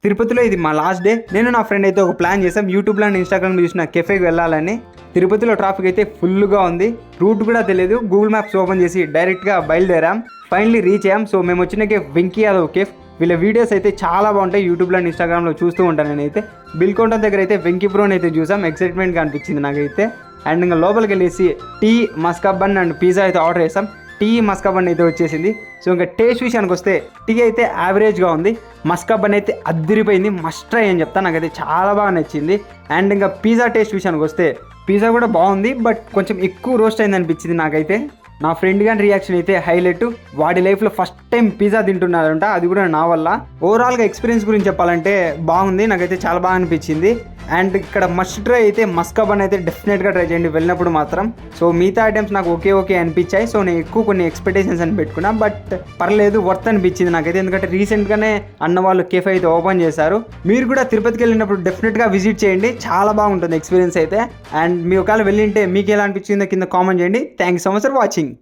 తిరుపతిలో ఇది మా లాస్ట్ డే. నేను నా ఫ్రెండ్ అయితే ఒక ప్లాన్ చేసాం, యూట్యూబ్లో అండ్ ఇన్స్టాగ్రామ్లో చూసిన కెఫేకి వెళ్ళాలని. తిరుపతిలో ట్రాఫిక్ అయితే ఫుల్గా ఉంది, రూట్ కూడా తెలియదు. గూగుల్ మ్యాప్స్ ఓపెన్ చేసి డైరెక్ట్గా బయలుదేరాం. ఫైనలీ రీచ్ అయ్యాం. సో మేము వచ్చిన కేఫ్ వెంకీ యాదవ్ కేఫ్. వీళ్ళ వీడియోస్ అయితే చాలా బాగుంటాయి, యూట్యూబ్లో అండ్ ఇన్స్టాగ్రామ్లో చూస్తూ ఉంటాను నేనైతే. బిల్కౌంటర్ దగ్గర అయితే వెంకీ బ్రోని అయితే చూసాం, ఎక్సైట్మెంట్గా అనిపించింది నాకైతే. అండ్ ఇంకా లోపలికి వెళ్ళేసి tea, maska bun and pizza అయితే ఆర్డర్ చేసాం. టీ, మస్కా బన్ అయితే వచ్చేసింది. సో ఇంకా టేస్ట్ విషయానికి వస్తే టీ అయితే యావరేజ్గా ఉంది, మస్కా బన్ అయితే అద్దరిపోయింది. మస్ట్ ట్రై అని చెప్తాను, నాకైతే చాలా బాగా నచ్చింది. అండ్ ఇంకా పిజ్జా టేస్ట్ విషయానికి వస్తే పిజ్జా కూడా బాగుంది, బట్ కొంచెం ఎక్కువ రోస్ట్ అయింది అనిపించింది నాకైతే. నా ఫ్రెండ్ గారి రియాక్షన్ అయితే హైలైట్. వాడి లైఫ్లో ఫస్ట్ టైం పిజ్జా తింటున్నారంట, అది కూడా నా వల్ల. ఓవరాల్గా ఎక్స్పీరియన్స్ గురించి చెప్పాలంటే బాగుంది, నాకైతే చాలా బాగా అనిపించింది. అండ్ ఇక్కడ మస్ట్ ట్రై అయితే మస్కా బన్ అయితే డెఫినెట్గా ట్రై చేయండి వెళ్ళినప్పుడు మాత్రం. సో మిగతా ఐటమ్స్ నాకు ఓకే అనిపించాయి. సో నేను ఎక్కువ కొన్ని ఎక్స్పెక్టేషన్స్ అని పెట్టుకున్నా, బట్ పర్లేదు, వర్త్ అనిపించింది నాకైతే. ఎందుకంటే రీసెంట్గానే అన్న వాళ్ళు కేఫ్ అయితే ఓపెన్ చేశారు. మీరు కూడా తిరుపతికి వెళ్ళినప్పుడు డెఫినెట్గా విజిట్ చేయండి, చాలా బాగుంటుంది ఎక్స్పీరియన్స్ అయితే. అండ్ మీ ఒకవేళ వెళ్ళింటే మీకు ఎలా అనిపించిందో కింద కామెంట్ చేయండి. Thank you so much for watching.